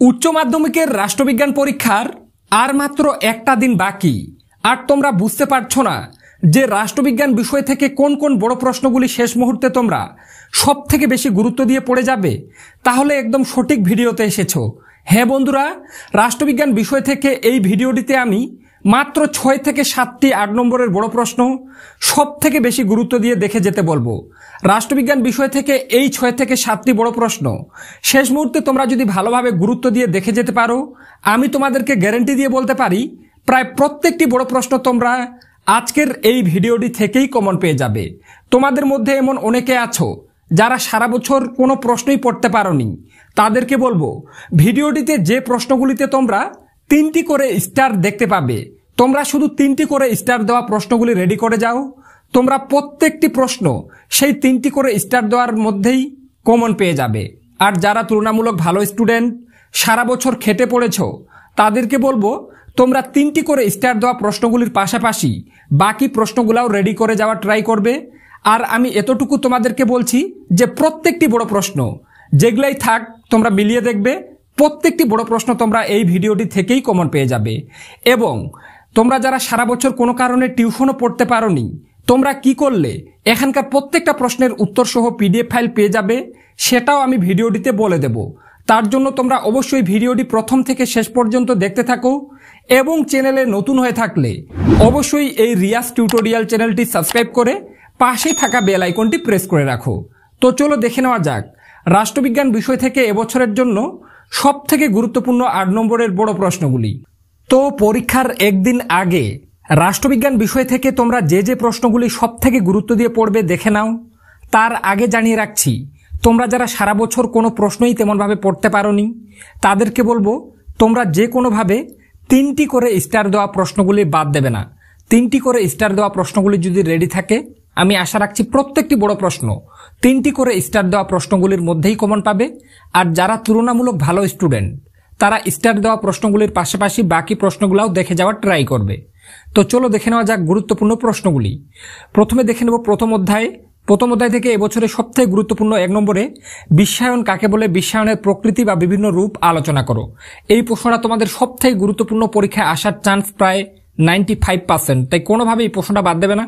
উচ্চ মাধ্যমিকের রাষ্ট্রবিজ্ঞান পরীক্ষার আর মাত্র একটা দিন বাকি, আর তোমরা বুঝতে পারছো না যে রাষ্ট্রবিজ্ঞান বিষয় থেকে কোন কোন বড় প্রশ্নগুলি শেষ মুহূর্তে তোমরা সব থেকে বেশি গুরুত্ব দিয়ে পড়ে যাবে, তাহলে একদম সঠিক ভিডিওতে এসেছো। হ্যাঁ বন্ধুরা, রাষ্ট্রবিজ্ঞান বিষয় থেকে এই ভিডিওটিতে আমি মাত্র 6 থেকে 7টি 8 নম্বরের বড় প্রশ্ন সব থেকে বেশি গুরুত্ব দিয়ে দেখে যেতে বলবো। রাষ্ট্রবিজ্ঞান বিষয় থেকে এই 6 থেকে 7টি বড় প্রশ্ন শেষ মুহূর্তে তোমরা যদি ভালোভাবে গুরুত্ব দিয়ে দেখে যেতে পারো, আমি তোমাদেরকে গ্যারান্টি দিয়ে বলতে পারি প্রায় প্রত্যেকটি বড় প্রশ্ন তোমরা আজকের এই ভিডিওটি থেকেই কমন পেয়ে যাবে। তোমাদের মধ্যে এমন অনেকে আছো যারা সারা বছর কোনো প্রশ্নই পড়তে পারোনি, তাদেরকে বলবো ভিডিওটিতে যে প্রশ্নগুলিতে তোমরা 3টি করে স্টার দেখতে পাবে, তোমরা শুধু 3টি করে স্টার দেওয়া প্রশ্নগুলি রেডি করে যাও। তোমরা প্রত্যেকটি প্রশ্ন সেই 3টি করে স্টার দেওয়ার মধ্যেই কমন পেয়ে যাবে। আর যারা তুলনামূলক ভালো স্টুডেন্ট, সারা বছর খেটে পড়েছো, তাদেরকে বলবো তোমরা 3টি করে স্টার দেওয়া প্রশ্নগুলির পাশাপাশি বাকি প্রশ্নগুলাও রেডি করে যাওয়ার ট্রাই করবে। আর আমি এতটুকু তোমাদেরকে বলছি যে প্রত্যেকটি বড় প্রশ্ন যেগুলাই থাক তোমরা মিলিয়ে দেখবে, প্রত্যেকটি বড় প্রশ্ন তোমরা এই ভিডিওটি থেকেই কমন পেয়ে যাবে। এবং তোমরা যারা সারা বছর কোনো কারণে টিউশনও পড়তে পারোনি, তোমরা কি করলে এখানকার প্রত্যেকটা প্রশ্নের উত্তর সহ পিডিএফ ফাইল পেয়ে যাবে, সেটাও আমি ভিডিওটিতে বলে দেব। তার জন্য তোমরা অবশ্যই ভিডিওটি প্রথম থেকে শেষ পর্যন্ত দেখতে থাকো। এবং চ্যানেলে নতুন হয়ে থাকলে অবশ্যই এই রিয়াজ টিউটোরিয়াল চ্যানেলটি সাবস্ক্রাইব করে পাশে থাকা বেল আইকনটি প্রেস করে রাখো। তো চলো দেখে নেওয়া যাক রাষ্ট্রবিজ্ঞান বিষয় থেকে এবছরের জন্য সব থেকে গুরুত্বপূর্ণ 8 নম্বরের বড় প্রশ্নগুলি। তো পরীক্ষার একদিন আগে রাষ্ট্রবিজ্ঞান বিষয় থেকে তোমরা যে যে প্রশ্নগুলি সব থেকে গুরুত্ব দিয়ে পড়বে দেখে নাও। তার আগে জানিয়ে রাখছি, তোমরা যারা সারা বছর কোনো প্রশ্নই তেমনভাবে পড়তে পারোনি, তাদেরকে বলবো তোমরা যে কোনোভাবে 3টি করে স্টার দেওয়া প্রশ্নগুলি বাদ দেবে না। 3টি করে স্টার দেওয়া প্রশ্নগুলি যদি রেডি থাকে, আমি আশা রাখছি প্রত্যেকটি বড় প্রশ্ন 3টি করে স্টার দেওয়া প্রশ্নগুলির মধ্যেই কমন পাবে। আর যারা তুলনামূলক ভালো স্টুডেন্ট, তারা স্টার দেওয়া প্রশ্নগুলির পাশাপাশি বাকি প্রশ্নগুলোও দেখে যাওয়ার ট্রাই করবে। তো চলো দেখে নেওয়া যাক গুরুত্বপূর্ণ প্রশ্নগুলি। প্রথমে দেখে নেব প্রথম অধ্যায় থেকে এবছরের সবথেকে গুরুত্বপূর্ণ 1 নম্বরে বিশ্বায়ন কাকে বলে, বিশ্বায়নের প্রকৃতি বা বিভিন্ন রূপ আলোচনা করো। এই প্রশ্নটা তোমাদের সবথেকে গুরুত্বপূর্ণ পরীক্ষায় আসার চান্স প্রায় 95%, তাই কোনোভাবে এই প্রশ্নটা বাদ দেবে না।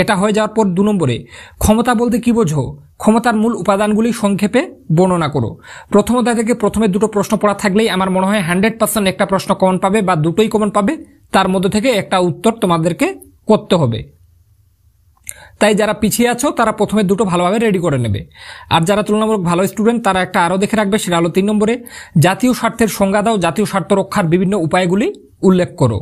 এটা হয়ে যাওয়ার পর 2 নম্বরে ক্ষমতা বলতে কি বোঝো, ক্ষমতার মূল উপাদানগুলি সংক্ষেপে বর্ণনা করো। প্রথম অধ্যায় থেকে প্রথমে 2টো প্রশ্ন পড়া থাকলেই আমার মনে হয় 100% একটা প্রশ্ন কমন পাবে বা দুটোই কমন পাবে, তার মধ্যে থেকে একটা উত্তর তোমাদেরকে করতে হবে। তাই যারা পিছিয়ে আছো তারা প্রথমে 2টো ভালোভাবে রেডি করে নেবে। আর যারা তুলনামূলক ভালো স্টুডেন্ট, তারা একটা আরও দেখে রাখবে, সেটা হলো 3 নম্বরে জাতীয় স্বার্থের সংজ্ঞা দাও, জাতীয় স্বার্থ রক্ষার বিভিন্ন উপায়গুলি উল্লেখ করো।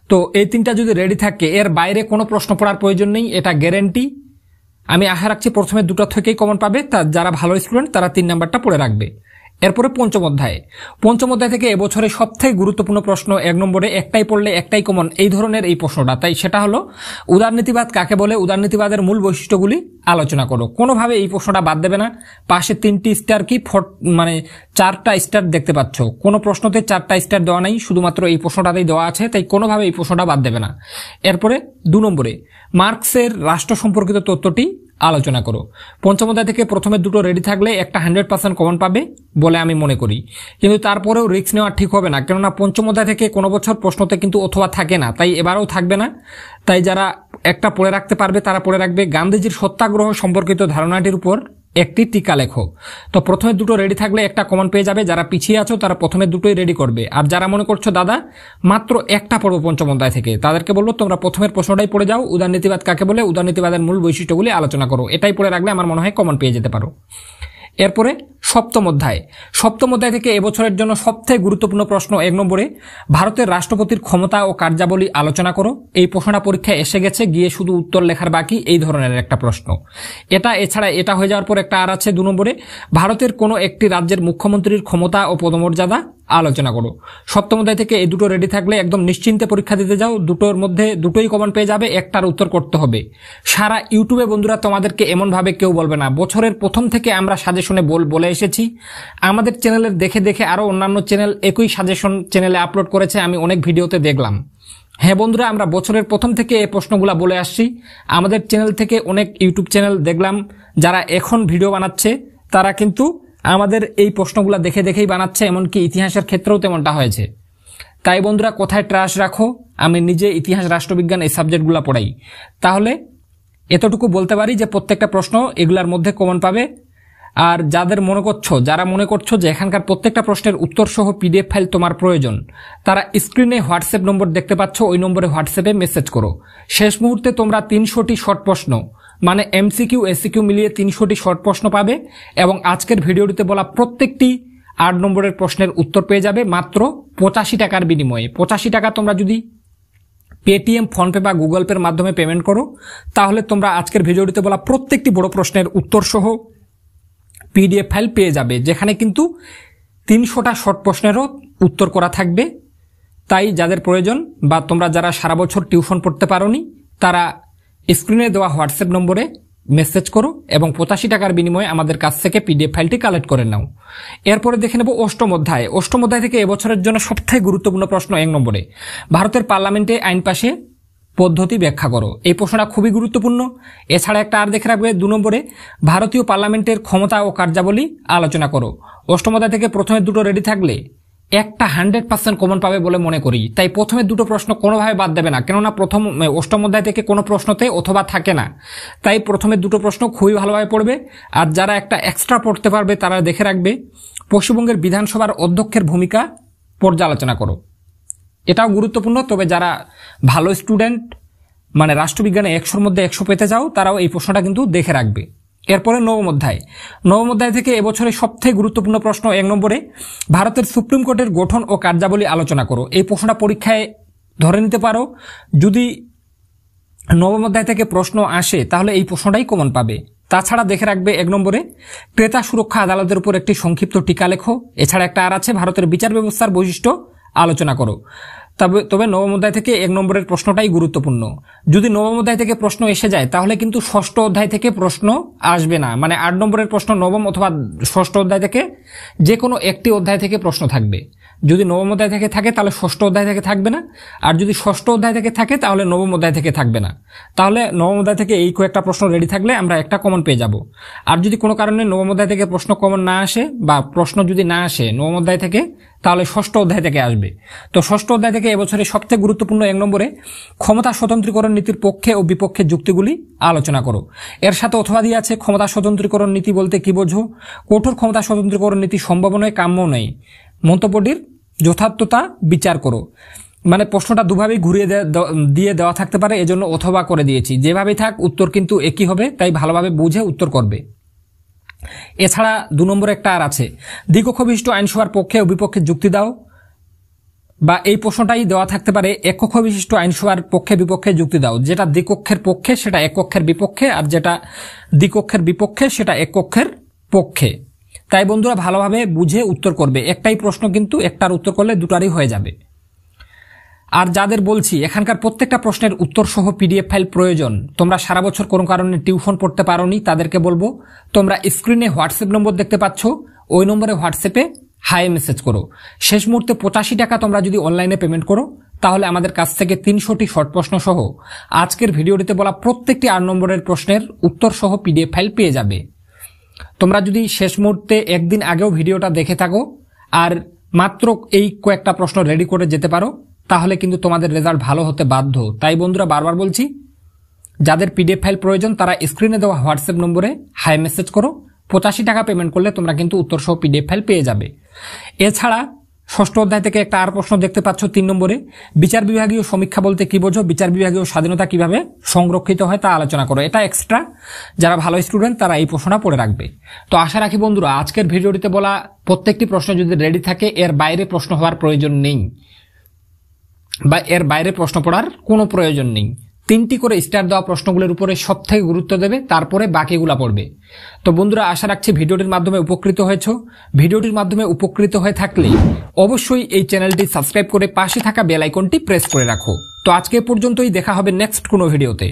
তো এই 3টা যদি রেডি থাকে, এর বাইরে কোনো প্রশ্ন পড়ার প্রয়োজন নেই, এটা গ্যারেন্টি। আমি আশা রাখছি প্রথমে 2টো থেকেই কমন পাবে। যারা ভালো স্টুডেন্ট তারা 3 নাম্বারটা পড়ে রাখবে। এরপরে পঞ্চম অধ্যায় থেকে এবছরের সবথেকে গুরুত্বপূর্ণ প্রশ্ন 1 নম্বরে একটাই পড়লে একটাই কমন, এই ধরনের এই প্রশ্নটা। তাই সেটা হলো উদারনীতিবাদ কাকে বলে, উদারনীতিবাদের মূল বৈশিষ্ট্যগুলি আলোচনা করো। কোনোভাবে এই প্রশ্নটা বাদ দেবে না। পাশে 3টি স্টার কি 4টা স্টার দেখতে পাচ্ছ, কোনো প্রশ্নতে 4টা স্টার দেওয়া নাই, শুধুমাত্র এই প্রশ্নটাতেই দেওয়া আছে, তাই কোনোভাবে এই প্রশ্নটা বাদ দেবে না। এরপরে 2 নম্বরে মার্কসের রাষ্ট্র সম্পর্কিত তত্ত্বটি আলোচনা করো। পঞ্চম অধ্যায় থেকে প্রথমে 2টো রেডি থাকলে একটা 100% কমন পাবে বলে আমি মনে করি, কিন্তু তারপরেও রিস্ক নেওয়া ঠিক হবে না, কেননা পঞ্চম অধ্যায় থেকে কোনো বছর প্রশ্নতে কিন্তু অথবা থাকে না, তাই এবারেও থাকবে না। তাই যারা একটা পড়ে রাখতে পারবে তারা পড়ে রাখবে। গান্ধীজির সত্যাগ্রহ সম্পর্কিত ধারণাটির উপর একটি টিকা লেখো। তো প্রথমে 2টো রেডি থাকলে একটা কমন পেয়ে যাবে। যারা পিছিয়ে আছো তারা প্রথমে 2টোই রেডি করবে। আর যারা মনে করছো দাদা মাত্র একটা পড়বো পঞ্চম অধ্যায় থেকে, তাদেরকে বলবো তোমরা প্রথমের প্রশ্নটাই পড়ে যাও, উদারনীতিবাদ কাকে বলে, উদারনীতিবাদের মূল বৈশিষ্ট্যগুলি আলোচনা করো। এটাই পড়ে রাখলে আমার মনে হয় কমন পেয়ে যেতে পারো। এরপরে সপ্তম অধ্যায় থেকে এবছরের জন্য সবথেকে গুরুত্বপূর্ণ প্রশ্ন 1 নম্বরে ভারতের রাষ্ট্রপতির ক্ষমতা ও কার্যাবলী আলোচনা করো। এই প্রশ্নটা পরীক্ষায় এসে গেছে, গিয়ে শুধু উত্তর লেখার বাকি, এই ধরনের একটা প্রশ্ন। এছাড়া এটা হয়ে যাওয়ার পর একটা আর আছে 2 নম্বরে ভারতের কোনো একটি রাজ্যের মুখ্যমন্ত্রীর ক্ষমতা ও পদমর্যাদা আলোচনা করো। সপ্তম অধ্যায় থেকে এই 2টো রেডি থাকলে একদম নিশ্চিন্তে পরীক্ষা দিতে যাও, 2টোর মধ্যে 2টোই কমন পেয়ে যাবে, একটার উত্তর করতে হবে। সারা ইউটিউবে বন্ধুরা তোমাদেরকে এমনভাবে কেউ বলবে না, বছরের প্রথম থেকে আমরা সাজেশনে বলে এসেছি। আমাদের চ্যানেলের দেখে দেখে আরও অন্যান্য চ্যানেল একই সাজেশন চ্যানেলে আপলোড করেছে, আমি অনেক ভিডিওতে দেখলাম। হ্যাঁ বন্ধুরা, আমরা বছরের প্রথম থেকে এই প্রশ্নগুলো বলে আসছি। আমাদের চ্যানেল থেকে অনেক ইউটিউব চ্যানেল দেখলাম যারা এখন ভিডিও বানাচ্ছে, তারা কিন্তু আমাদের এই প্রশ্নগুলো দেখে দেখেই বানাচ্ছে, এমনকি ইতিহাসের ক্ষেত্রেও তেমনটা হয়েছে। তাই বন্ধুরা কোথায় ট্রাস্ট রাখো, আমি নিজে ইতিহাস রাষ্ট্রবিজ্ঞান এই সাবজেক্টগুলো পড়াই, তাহলে এতটুকু বলতে পারি যে প্রত্যেকটা প্রশ্ন এগুলার মধ্যে কমন পাবে। আর যারা মনে করছো যে এখানকার প্রত্যেকটা প্রশ্নের উত্তর সহ পিডিএফ ফাইল তোমার প্রয়োজন, তারা স্ক্রিনে হোয়াটসঅ্যাপ নম্বর দেখতে পাচ্ছ, ওই নম্বরে হোয়াটসঅ্যাপে মেসেজ করো। শেষ মুহূর্তে তোমরা 300টি শর্ট প্রশ্ন মানে এমসিকিউ এসিকিউ মিলিয়ে 300টি শর্ট প্রশ্ন পাবে এবং আজকের ভিডিওটিতে বলা প্রত্যেকটি 8 নম্বরের প্রশ্নের উত্তর পেয়ে যাবে মাত্র 85 টাকার বিনিময়ে। 85 টাকা তোমরা যদি পেটিএম, ফোনপে বা গুগল পের মাধ্যমে পেমেন্ট করো, তাহলে তোমরা আজকের ভিডিওটিতে বলা প্রত্যেকটি বড় প্রশ্নের উত্তর সহ পিডিএফ ফাইল পেয়ে যাবে, যেখানে কিন্তু 300টা শর্ট প্রশ্নেরও উত্তর করা থাকবে। তাই যাদের প্রয়োজন বা তোমরা যারা সারা বছর টিউশন পড়তে পারোনি, তারা স্ক্রিনে দেওয়া হোয়াটসঅ্যাপ নম্বরে মেসেজ করো এবং 85 টাকার বিনিময়ে আমাদের কাছ থেকে পিডিএফ ফাইলটি কালেক্ট করে নাও। এরপরে দেখে নেব অষ্টম অধ্যায়। অষ্টম অধ্যায় থেকে এবছরের জন্য সবথেকে গুরুত্বপূর্ণ প্রশ্ন 1 নম্বরে, ভারতের পার্লামেন্টে আইন পাশে পদ্ধতি ব্যাখ্যা করো। এই প্রশ্নটা খুবই গুরুত্বপূর্ণ। এছাড়া একটা আর দেখে রাখবে 2 নম্বরে, ভারতীয় পার্লামেন্টের ক্ষমতা ও কার্যাবলী আলোচনা করো। অষ্টম অধ্যায় থেকে প্রথমে দুটো রেডি থাকলে একটা 100% কমন পাবে বলে মনে করি। তাই প্রথমে দুটো প্রশ্ন কোনোভাবে বাদ দেবে না, কেননা অষ্টম অধ্যায় থেকে কোনো প্রশ্নতে অথবা থাকে না। তাই প্রথমে দুটো প্রশ্ন খুবই ভালোভাবে পড়বে। আর যারা একটা এক্সট্রা পড়তে পারবে তারা দেখে রাখবে, পশ্চিমবঙ্গের বিধানসভার অধ্যক্ষের ভূমিকা পর্যালোচনা করো। এটাও গুরুত্বপূর্ণ, তবে যারা ভালো স্টুডেন্ট মানে রাষ্ট্রবিজ্ঞানে 100-র মধ্যে 100 পেতে চাও, তারাও এই প্রশ্নটা কিন্তু দেখে রাখবে। এরপরে নবম অধ্যায় থেকে এবছরের সবথেকে গুরুত্বপূর্ণ প্রশ্ন 1 নম্বরে, ভারতের সুপ্রিম কোর্টের গঠন ও কার্যাবলী আলোচনা করো। এই প্রশ্নটা পরীক্ষায় ধরে নিতে পারো, যদি নবম অধ্যায় থেকে প্রশ্ন আসে তাহলে এই প্রশ্নটাই কমন পাবে। তাছাড়া দেখে রাখবে 1 নম্বরে, ক্রেতা সুরক্ষা আদালতের উপর একটি সংক্ষিপ্ত টিকা লেখো। এছাড়া একটা আর আছে, ভারতের বিচার ব্যবস্থার বৈশিষ্ট্য আলোচনা করো। তবে নবম অধ্যায় থেকে 1 নম্বরের প্রশ্নটাই গুরুত্বপূর্ণ। যদি নবম অধ্যায় থেকে প্রশ্ন এসে যায় তাহলে কিন্তু ষষ্ঠ অধ্যায় থেকে প্রশ্ন আসবে না, মানে 8 নম্বরের প্রশ্ন নবম অথবা ষষ্ঠ অধ্যায় থেকে যে কোনো একটি অধ্যায় থেকে প্রশ্ন থাকবে। যদি নবম অধ্যায় থেকে থাকে তাহলে ষষ্ঠ অধ্যায় থেকে থাকবে না, আর যদি ষষ্ঠ অধ্যায় থেকে থাকে তাহলে নবম অধ্যায় থেকে থাকবে না। তাহলে নবম অধ্যায় থেকে এই কয়েকটা প্রশ্ন রেডি থাকলে আমরা একটা কমন পেয়ে যাব। আর যদি কোনো কারণে নবম অধ্যায় থেকে প্রশ্ন কমন না আসে বা প্রশ্ন যদি না আসে নবম অধ্যায় থেকে, তাহলে ষষ্ঠ অধ্যায় থেকে আসবে। তো ষষ্ঠ অধ্যায় থেকে এবছরে সবথেকে গুরুত্বপূর্ণ 1 নম্বরে, ক্ষমতা স্বতন্ত্রীকরণ নীতির পক্ষে ও বিপক্ষে যুক্তিগুলি আলোচনা করো। এর সাথে অথবা দিয়ে আছে, ক্ষমতা স্বতন্ত্রীকরণ নীতি বলতে কি বোঝো? কঠোর ক্ষমতা স্বতন্ত্রীকরণ নীতি সম্ভব নয়, কাম্য নয়, মন্তব্যটির যথার্থতা বিচার করো। মানে প্রশ্নটা দুভাবেই ঘুরিয়ে দিয়ে দেওয়া থাকতে পারে, এজন্য অথবা করে দিয়েছি। যেভাবেই থাক উত্তর কিন্তু একই হবে, তাই ভালোভাবে বুঝে উত্তর করবে। এছাড়া 2 নম্বরে একটা আর আছে, দ্বিকক্ষ বিশিষ্ট আইনসভার পক্ষে ও বিপক্ষে যুক্তি দাও, বা এই প্রশ্নটাই দেওয়া থাকতে পারে, এককক্ষ বিশিষ্ট আইনসভার পক্ষে বিপক্ষে যুক্তি দাও। যেটা দ্বিকক্ষের পক্ষে সেটা এককক্ষের বিপক্ষে, আর যেটা দ্বিকক্ষের বিপক্ষে সেটা এককক্ষের পক্ষে। তাই বন্ধুরা ভালোভাবে বুঝে উত্তর করবে। একটাই প্রশ্ন কিন্তু একটার উত্তর করলে দুটারই হয়ে যাবে। আর যাদের বলছি এখানকার প্রত্যেকটা প্রশ্নের উত্তর সহ পিডিএফ ফাইল প্রয়োজন, তোমরা সারা বছর কোনো কারণে টিউশন পড়তে পারোনি, তাদেরকে বলবো তোমরা স্ক্রিনে হোয়াটসঅ্যাপ নম্বর দেখতে পাচ্ছ, ওই নম্বরে হোয়াটসঅ্যাপে হাই মেসেজ করো। শেষ মুহূর্তে 85 টাকা তোমরা যদি অনলাইনে পেমেন্ট করো, তাহলে আমাদের কাছ থেকে 300টি শর্ট প্রশ্ন সহ আজকের ভিডিওটিতে বলা প্রত্যেকটি 8 নম্বরের প্রশ্নের উত্তর সহ পিডিএফ ফাইল পেয়ে যাবে। তোমরা যদি শেষ মুহূর্তে একদিন আগেও ভিডিওটা দেখে থাকো আর মাত্র এই কয়েকটা প্রশ্ন রেডি করে যেতে পারো, তাহলে কিন্তু তোমাদের রেজাল্ট ভালো হতে বাধ্য। তাই বন্ধুরা বারবার বলছি, যাদের পিডিএফ ফাইল প্রয়োজন তারা স্ক্রিনে দেওয়া হোয়াটসঅ্যাপ নম্বরে হাই মেসেজ করো। 85 টাকা পেমেন্ট করলে তোমরা কিন্তু উত্তর সহ পিডিএফ ফাইল পেয়ে যাবে। এছাড়া ষষ্ঠ অধ্যায় থেকে একটা আর প্রশ্ন দেখতে পাচ্ছ 3 নম্বরে, বিচার বিভাগীয় সমীক্ষা বলতে কি বোঝো? বিচার বিভাগীয় স্বাধীনতা কিভাবে সংরক্ষিত হয় তা আলোচনা করো। এটা এক্সট্রা, যারা ভালো স্টুডেন্ট তারা এই প্রশ্নটা পড়ে রাখবে। তো আশা রাখি বন্ধুরা আজকের ভিডিওটিতে বলা প্রত্যেকটি প্রশ্ন যদি রেডি থাকে, এর বাইরে প্রশ্ন হওয়ার প্রয়োজন নেই বা এর বাইরে প্রশ্ন পড়ার কোনো প্রয়োজন নেই। 3টি করে স্টার দেওয়া প্রশ্নগুলোর উপরে সবথেকে গুরুত্ব দেবে, তারপরে বাকিগুলা পড়বে। তো বন্ধুরা আশা রাখছি ভিডিওটির মাধ্যমে উপকৃত হয়েছো। ভিডিওটির মাধ্যমে উপকৃত হয়ে থাকলে অবশ্যই এই চ্যানেলটি সাবস্ক্রাইব করে পাশে থাকা বেল আইকনটি প্রেস করে রাখো। তো আজকে পর্যন্তই, দেখা হবে নেক্সট কোনো ভিডিওতে।